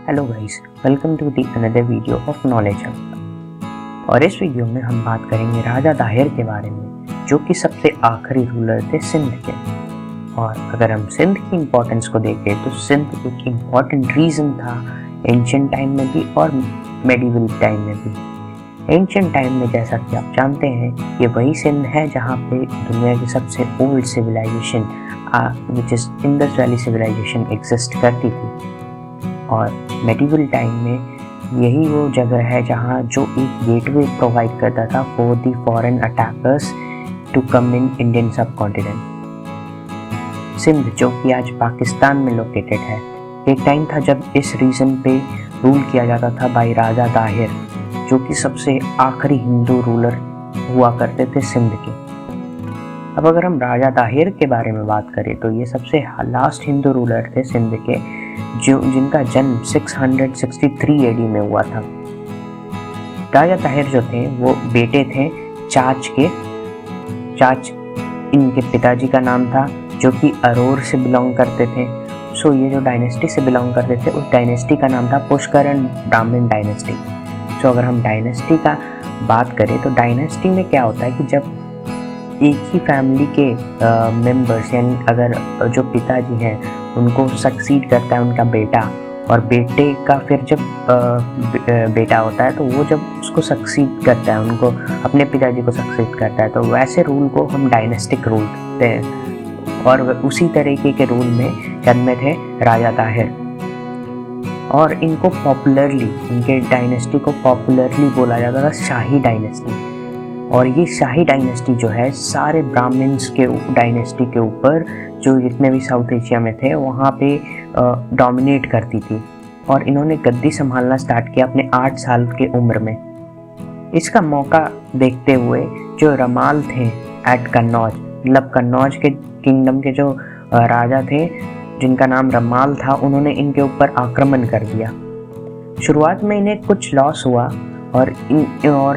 Hello guys, welcome to the another video of Knowledge Hub. और इस video में हम बात करेंगे राजा दाहिर के बारे में, जो कि सबसे आखिरी रूलर थे सिंध के। और अगर हम सिंध की इम्पोर्टेंस को देखें तो सिंध एक इम्पॉर्टेंट रीजन था एंशिएंट टाइम में भी और मेडिवल टाइम में भी। एंशिएंट टाइम में जैसा कि आप जानते हैं, ये वही सिंध है जहाँ पे दुनिया की सबसे old civilization which is Indus valley civilization exist करती थी। और मेडिवल टाइम में यही वो जगह है जहाँ जो एक गेटवे प्रोवाइड करता था for the foreign attackers to come in Indian subcontinent. Sindh, जो कि आज पाकिस्तान में लोकेटेड है, एक टाइम था जब इस रीजन पे रूल किया जाता था बाय राजा दाहिर, जो कि सबसे आखिरी हिंदू रूलर हुआ करते थे सिंध के। अब अगर हम राजा दाहिर के बारे में बात करें तो ये सबसे लास्ट हिंदू रूलर थे सिंध के, जिनका जन्म 663 एडी में हुआ था। राजा ताहिर जो थे वो बेटे थे चाच इनके पिताजी का नाम था, जो कि अरोर से बिलोंग करते थे। सो ये जो डायनेस्टी से बिलोंग करते थे उस डायनेस्टी का नाम था पुष्करण ब्राह्मण डायनेस्टी। सो अगर हम डायनेस्टी का बात करें तो डायनेस्टी में क्या होता है कि जब एक ही फैमिली के मेंबर्स, यानी अगर जो पिताजी हैं उनको सक्सीड करता है उनका बेटा, और बेटे का फिर जब बेटा होता है तो वो जब उसको सक्सीड करता है, उनको अपने पिताजी को सक्सीड करता है, तो वैसे रूल को हम डायनेस्टिक रूल कहते हैं। और उसी तरीके के रूल में जन्मे थे राजा ताहिर। और इनको पॉपुलरली, इनके डायनेस्टी को पॉपुलरली बोला जाता था शाही डायनेस्टी। और ये शाही डायनेस्टी जो है सारे ब्राह्मण्स के डायनेस्टी के ऊपर, जो जितने भी साउथ एशिया में थे वहाँ पे डोमिनेट करती थी। और इन्होंने गद्दी संभालना स्टार्ट किया अपने 8 साल के उम्र में। इसका मौका देखते हुए जो रमाल थे एट कन्नौज, मतलब कन्नौज के किंगडम के जो राजा थे जिनका नाम रमाल था, उन्होंने इनके ऊपर आक्रमण कर दिया। शुरुआत में इन्हें कुछ लॉस हुआ और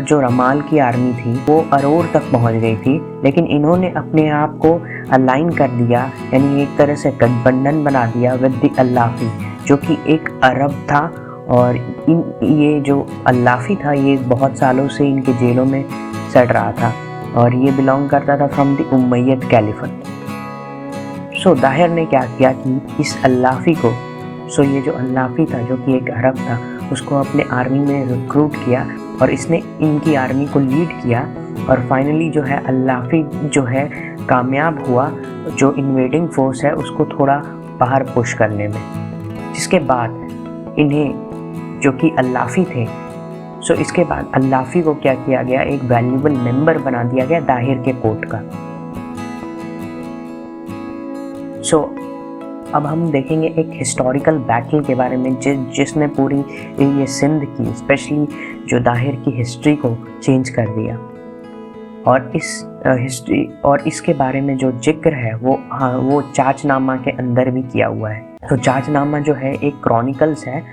जो रमाल की आर्मी थी वो अरोर तक पहुंच गई थी, लेकिन इन्होंने अपने आप को अलाइन कर दिया, यानी एक तरह से गठबंधन बना दिया विद द अल्लाफी, जो कि एक अरब था। और ये जो अल्लाफी था ये बहुत सालों से इनके जेलों में सड़ रहा था, और ये बिलोंग करता था फ्रॉम द उमैयद कैलिफेट। सो दाहिर ने क्या किया कि इस अल्लाफी को, ये जो अल्लाफी था जो कि एक अरब था, उसको अपने आर्मी में रिक्रूट किया और इसने इनकी आर्मी को लीड किया। और फाइनली जो है अल्लाफी जो है कामयाब हुआ जो इन्वेडिंग फोर्स है उसको थोड़ा बाहर पुश करने में, जिसके बाद इन्हें, जो कि अल्लाफी थे, इसके बाद अल्लाफी को क्या किया गया, एक वैल्यूएबल मेंबर बना दिया गया दाहिर के कोर्ट का। अब हम देखेंगे एक हिस्टोरिकल बैटल के बारे में जिसने पूरी ये सिंध की, स्पेशली जो दाहिर की हिस्ट्री को चेंज कर दिया। और इस हिस्ट्री और इसके बारे में जो जिक्र है वो चाचनामा के अंदर भी किया हुआ है। तो चाचनामा जो है एक क्रॉनिकल्स है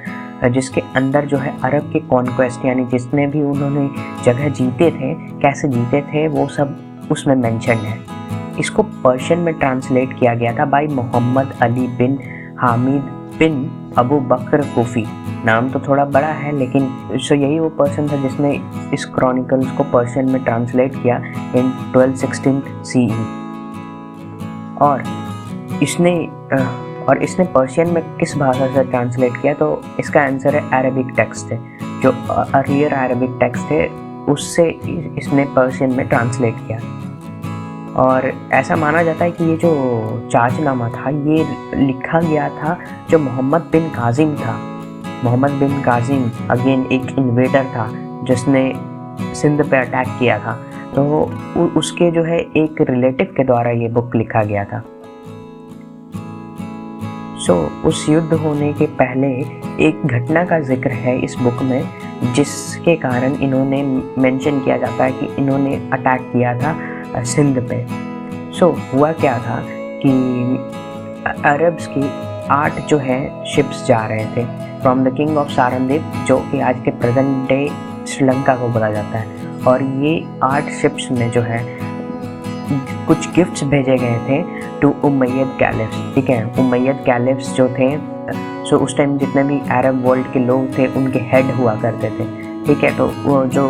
जिसके अंदर जो है अरब के कॉन्क्वेस्ट, यानी जितने भी उन्होंने जगह जीते थे, कैसे जीते थे, वो सब उसमें मेंशन है। इसको पर्शियन में ट्रांसलेट किया गया था बाय मोहम्मद अली बिन हामिद बिन अबू बकर कोफी। नाम तो थोड़ा बड़ा है, लेकिन यही वो पर्सन था जिसने इस क्रॉनिकल्स को पर्शियन में ट्रांसलेट किया इन 1216 CE। और इसने पर्शियन में किस भाषा से ट्रांसलेट किया, तो इसका आंसर है अरबिक टेक्स्ट है। जो अर्लियर अरबिक टेक्स्ट थे उससे इसने पर्शियन में ट्रांसलेट किया। और ऐसा माना जाता है कि ये जो चाचनामा था ये लिखा गया था जो मोहम्मद बिन काजिम था। मोहम्मद बिन काजिम अगेन एक इन्वेडर था जिसने सिंध पे अटैक किया था, तो उसके जो है एक रिलेटिव के द्वारा ये बुक लिखा गया था। उस युद्ध होने के पहले एक घटना का जिक्र है इस बुक में, जिसके कारण इन्होंने मेंशन किया जाता है कि इन्होंने अटैक किया था सिंध पे। हुआ क्या था कि अरब्स की 8 जो है शिप्स जा रहे थे फ्रॉम द किंग ऑफ सारंदीप, जो कि आज के प्रेजेंट डे श्रीलंका को बोला जाता है। और ये 8 शिप्स में जो है कुछ गिफ्ट्स भेजे गए थे टू उमैयद कैलिफ्स। ठीक है, उमैयद कैलिफ्स जो थे सो उस टाइम जितने भी अरब वर्ल्ड के लोग थे उनके हेड हुआ करते थे, ठीक है। तो वो जो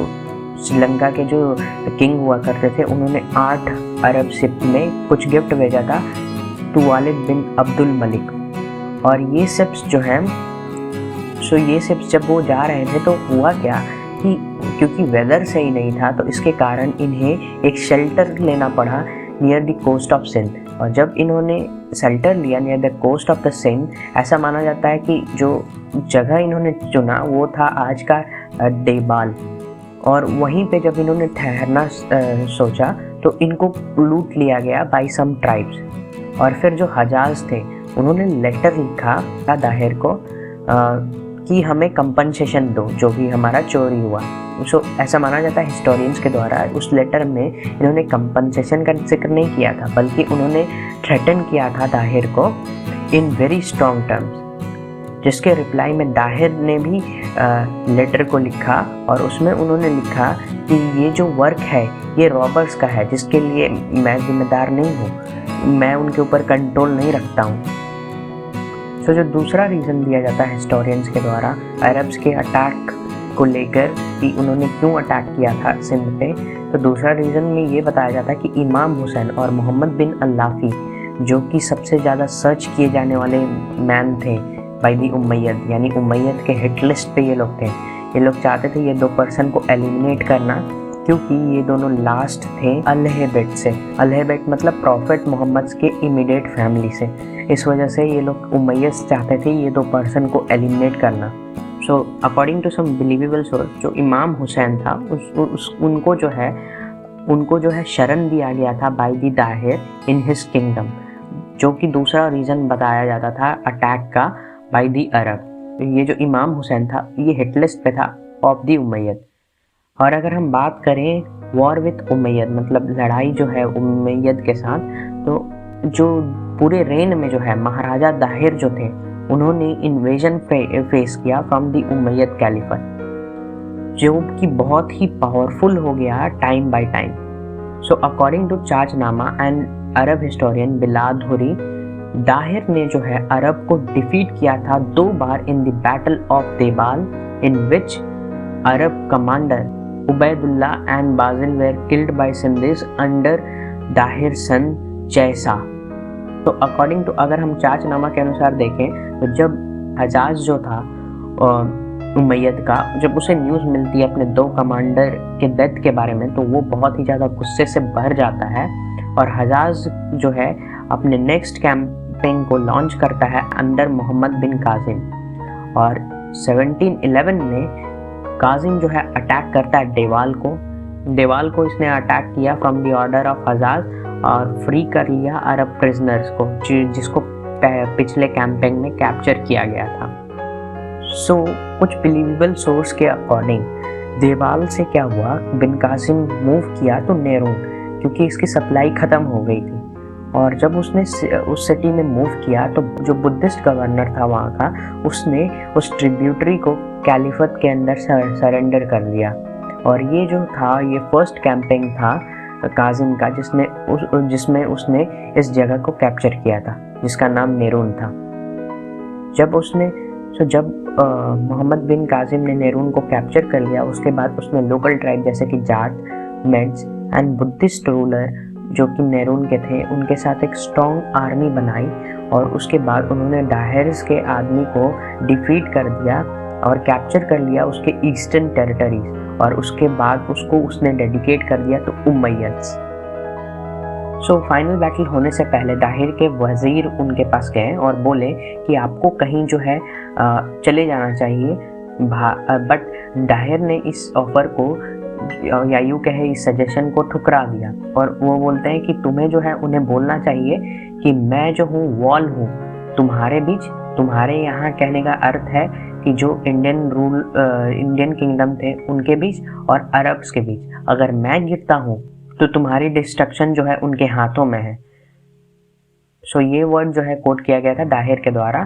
श्रीलंका के जो किंग हुआ करते थे उन्होंने 8 अरब शिप में कुछ गिफ्ट भेजा था तुवालिद बिन अब्दुल मलिक। और ये शिप्स जो हैं, सो ये शिप्स जब वो जा रहे थे तो हुआ क्या कि क्योंकि वेदर सही नहीं था तो इसके कारण इन्हें एक शेल्टर लेना पड़ा near the coast of Sindh. और जब इन्होंने शेल्टर लिया near the coast of the Sindh, ऐसा माना जाता है कि जो जगह इन्होंने चुना वो था आज का देबाल। और वहीं पे जब इन्होंने ठहरना सोचा तो इनको लूट लिया गया बाई सम ट्राइब्स। और फिर जो हजाज थे उन्होंने लेटर लिखा था दाहिर को कि हमें कंपनसेशन दो जो भी हमारा चोरी हुआ। सो ऐसा माना जाता है हिस्टोरियंस के द्वारा उस लेटर में इन्होंने कंपनसेशन का जिक्र नहीं किया था, बल्कि उन्होंने थ्रेटन किया था दाहिर को इन वेरी स्ट्रॉन्ग टर्म्स, जिसके रिप्लाई में दाहिर ने भी लेटर को लिखा। और उसमें उन्होंने लिखा कि ये जो वर्क है ये रॉबर्स का है जिसके लिए मैं जिम्मेदार नहीं हूँ, मैं उनके ऊपर कंट्रोल नहीं रखता हूँ। तो जो दूसरा रीज़न दिया जाता है हिस्टोरियंस के द्वारा अरब्स के अटैक को लेकर कि उन्होंने क्यों अटैक किया था सिंध पे, तो दूसरा रीज़न में ये बताया जाता है कि इमाम हुसैन और मोहम्मद बिन अल्लाफी जो कि सबसे ज़्यादा सर्च किए जाने वाले मैन थे बाई दी उमैयद, यानी उमैयद के हिट लिस्ट पे ये लोग थे। ये लोग चाहते थे ये 2 पर्सन को एलिमिनेट करना, क्योंकि ये दोनों लास्ट थे अल्हबेट से। अल्हबेट मतलब प्रॉफिट मोहम्मद के इमीडिएट फैमिली से। इस वजह से ये लोग उमैयद चाहते थे ये 2 पर्सन को एलिमिनेट करना। So according to some believable source जो इमाम हुसैन था उनको जो है शरण दिया गया था by the Dahir in his kingdom, जो कि दूसरा रीज़न बताया जाता था अटैक का बाय द अरब। ये जो इमाम हुसैन था ये हिट लिस्ट पे था ऑफ द उमैयद। और अगर हम बात करें वॉर विथ उमैयद मतलब लड़ाई जो है उमैयद के साथ, तो जो पूरे रेन में जो है महाराजा दाहिर जो थे उन्होंने इन्वेजन फेस किया फ्रॉम द उमैयद कैलिफेट, जो कि बहुत ही पावरफुल हो गया time by time. So according to Chachnama and Arab historian Baladhuri, Dahir ने जो है अरब को डिफीट किया था 2 बार in the battle of Debal, in which Arab commander Ubaydullah and Bazil were killed by Sindhis under Dahir son जैसा। तो अकॉर्डिंग टू अगर हम चाचनामा के अनुसार देखें तो जब हजाज जो था उमैयद का, जब उसे न्यूज़ मिलती है अपने 2 कमांडर के डेथ के बारे में, तो वो बहुत ही ज़्यादा गुस्से से भर जाता है और हजाज जो है अपने नेक्स्ट कैंपेन को लॉन्च करता है अंडर मोहम्मद बिन कासिम। और 1711 में कासिम जो है अटैक करता है देवाल को इसने अटैक किया फ्रॉम द ऑर्डर ऑफ हजाज और फ्री कर लिया अरब प्रिजनर्स को जिसको पिछले कैंपेन में कैप्चर किया गया था। सो कुछ बिलीवेबल सोर्स के अकॉर्डिंग देवाल से क्या हुआ, बिन कासिम मूव किया तो नेरून, क्योंकि इसकी सप्लाई ख़त्म हो गई थी। और जब उसने उस सिटी में मूव किया तो जो बुद्धिस्ट गवर्नर था वहाँ का, उसने उस ट्रिब्यूटरी को कैलिफत के अंदर सरेंडर कर दिया। और ये जो था ये फर्स्ट कैंपेन था कासिम का जिसमें उसने इस जगह को कैप्चर किया था जिसका नाम नेरून था। जब मोहम्मद बिन कासिम ने नेरून को कैप्चर कर लिया, उसके बाद उसने लोकल ट्राइब जैसे कि Jat, Meds and Buddhist ruler जो कि नेरून के थे उनके साथ एक स्ट्रॉन्ग आर्मी बनाई। और उसके बाद उन्होंने दाहिर्स के आदमी को डिफीट कर दिया और कैप्चर कर लिया उसके ईस्टर्न टेरिटरीज। और उसके बाद उसने डेडिकेट कर दिया तो उमैयद्स। सो फाइनल बैटल होने से पहले दाहिर के वज़ीर उनके पास गए और बोले कि आपको कहीं जो है चले जाना चाहिए, बट दाहिर ने इस ऑफ़र को या यूँ कहे इस सजेशन को ठुकरा दिया। और वो बोलते हैं कि तुम्हें जो है उन्हें बोलना चाहिए कि मैं जो हूँ वॉल हूँ तुम्हारे बीच, तुम्हारे यहाँ कहने का अर्थ है कि जो इंडियन किंगडम थे उनके बीच और अरब्स के बीच, अगर मैं गिरता हूँ तो तुम्हारी डिस्ट्रक्शन जो है उनके हाथों में है। सो ये वर्ड जो है कोट किया गया था दाहिर के द्वारा।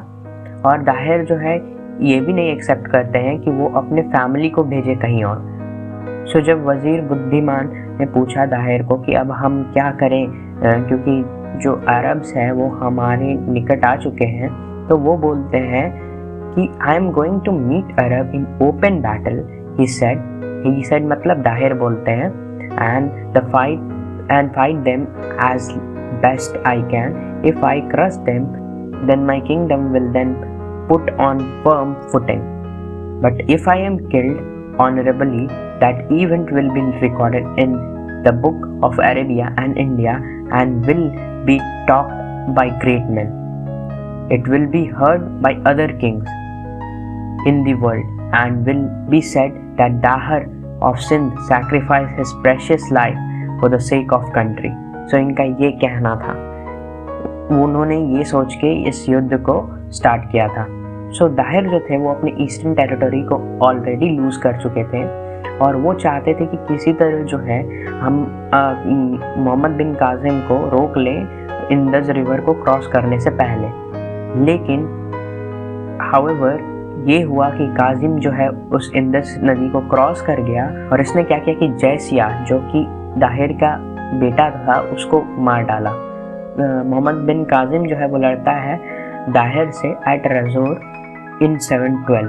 और दाहिर जो है ये भी नहीं एक्सेप्ट करते हैं कि वो अपने फैमिली को भेजे कहीं और। सो जब वज़ीर बुद्धिमान ने पूछा दाहिर को कि अब हम क्या करें, क्योंकि जो अरब्स हैं वो हमारे निकट आ चुके हैं, तो वो बोलते हैं कि I am going to meet Arab in open battle, he said मतलब दाहिर बोलते हैं, and fight them as best I can, if I crush them then my kingdom will then put on firm footing, but if I am killed honorably, that event will be recorded in the book of Arabia and India and will be talked by great men. It will be heard by other kings in the world and will be said that Dahar of Sindh sacrificed his precious life for the sake of country. So इनका ये कहना था, उन्होंने ये सोच के इस युद्ध को स्टार्ट किया था। सो दाहिर जो थे वो अपनी ईस्टर्न टेरिटरी को ऑलरेडी लूज कर चुके थे और वो चाहते थे कि किसी तरह जो है हम मोहम्मद बिन कासिम को रोक लें इंदज रिवर को क्रॉस करने से पहले। लेकिन हाउएवर ये हुआ कि कासिम जो है उस इंदज नदी को क्रॉस कर गया और इसने क्या किया कि जयसिया जो कि दाहिर का बेटा था उसको मार डाला। मोहम्मद बिन कासिम जो है वो लड़ता है दाहिर से एट रजोर इन 712,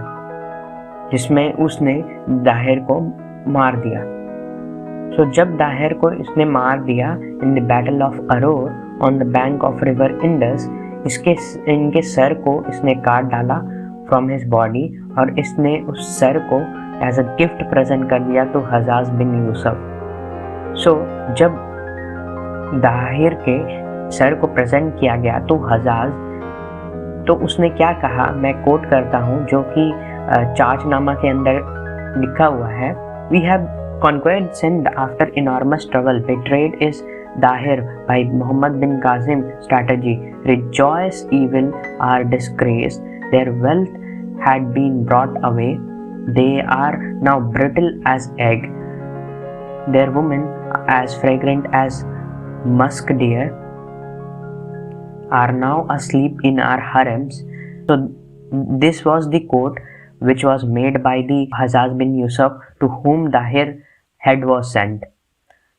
जिसमें उसने दाहिर को मार दिया। सो जब दाहिर को इसने मार दिया in the battle of Aror on the bank of river Indus, इनके सर को इसने काट डाला फ्रॉम हिज बॉडी और इसने उस सर को एज अ गिफ्ट प्रेजेंट कर दिया टू हजाज बिन यूसुफ। सो जब दाहिर के सर को प्रेजेंट किया गया तो हजाज, तो उसने क्या कहा, मैं कोट करता हूँ जो कि चार्जनामा के अंदर लिखा हुआ है, we have conquered Sindh after enormous struggle, betrayed is Dahir by Muhammad bin Qasim strategy, rejoice evil are disgraced, their wealth had been brought away, they are now brittle as egg, their women as fragrant as musk deer are now asleep in our harems. So this was the quote which was made by the Hajjaj bin Yusuf to whom Dahir head was sent.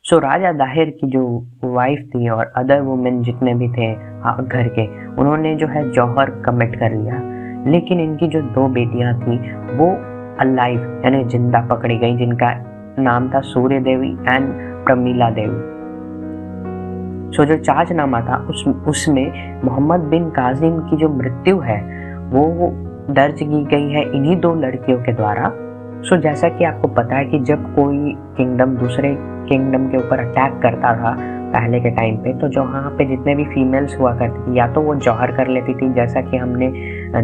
So राजा दाहिर की जो wife थी और other women जितने भी थे घर के, उन्होंने जो है जौहर कमिट कर लिया, लेकिन इनकी जो 2 बेटियां थी वो अलाइव यानी जिंदा पकड़ी गई, जिनका नाम था सूर्य देवी एंड प्रमीला देवी। सो जो चार्जनामा था उसमें मोहम्मद बिन कासिम की जो मृत्यु है वो दर्ज की गई है इन्हीं 2 लड़कियों के द्वारा। सो जैसा कि आपको पता है कि जब कोई किंगडम दूसरे किंगडम के ऊपर अटैक करता था पहले के टाइम पे, तो जो वहाँ पे जितने भी फीमेल्स हुआ करती थी या तो वो जौहर कर लेती थी, जैसा कि हमने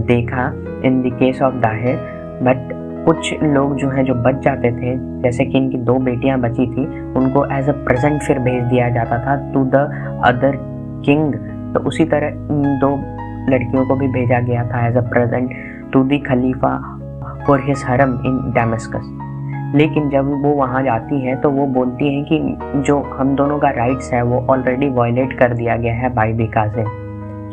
देखा in the case of Dahir, but कुछ लोग जो हैं जो बच जाते थे, जैसे कि इनकी 2 बेटियां बची थी, उनको एज अ प्रेजेंट फिर भेज दिया जाता था टू द अदर किंग। तो उसी तरह इन 2 लड़कियों को भी भेजा गया था as a present to the खलीफा फॉर हिज हरम इन डेमस्कस। लेकिन जब वो वहाँ जाती हैं तो वो बोलती हैं कि जो हम दोनों का राइट्स है वो ऑलरेडी वायलेट कर दिया गया है बाय द कासिम।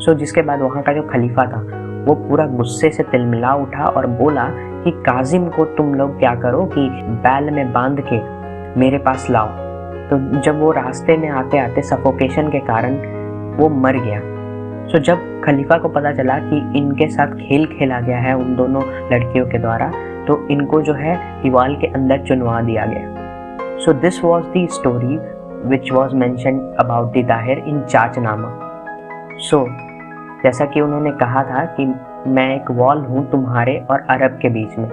सो जिसके बाद वहाँ का जो खलीफा था वो पूरा गुस्से से तिलमिला उठा और बोला कि कासिम को तुम लोग क्या करो कि बैल में बांध के मेरे पास लाओ। तो जब वो रास्ते में आते आते सफोकेशन के कारण वो मर गया। सो जब खलीफा को पता चला कि इनके साथ खेल खेला गया है उन दोनों लड़कियों के द्वारा, तो इनको जो है दीवार के अंदर चुनवा दिया गया। So this was the story which was mentioned about the Dahir in Chachnama. So जैसा कि उन्होंने कहा था कि मैं एक वॉल हूँ तुम्हारे और अरब के बीच में,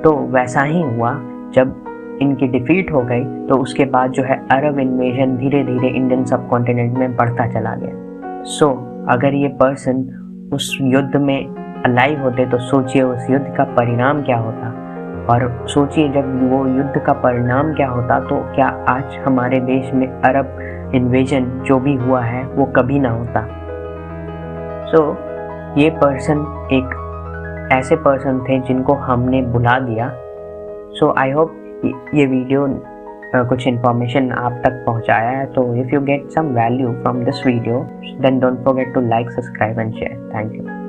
तो वैसा ही हुआ। जब इनकी डिफीट हो गई तो उसके बाद जो है अरब इन्वेजन धीरे धीरे इंडियन सब कॉन्टिनेंट में बढ़ता चला गया। सो अगर ये पर्सन उस युद्ध में अलाइव होते तो सोचिए उस युद्ध का परिणाम क्या होता, और सोचिए जब वो युद्ध का परिणाम क्या होता तो क्या आज हमारे देश में अरब इन्वेजन जो भी हुआ है वो कभी ना होता। सो ये पर्सन एक ऐसे पर्सन थे जिनको हमने बुला दिया। सो आई होप ये वीडियो कुछ इन्फॉर्मेशन आप तक पहुंचाया है। तो if you get some value from this video then don't forget to like, subscribe and share. Thank you.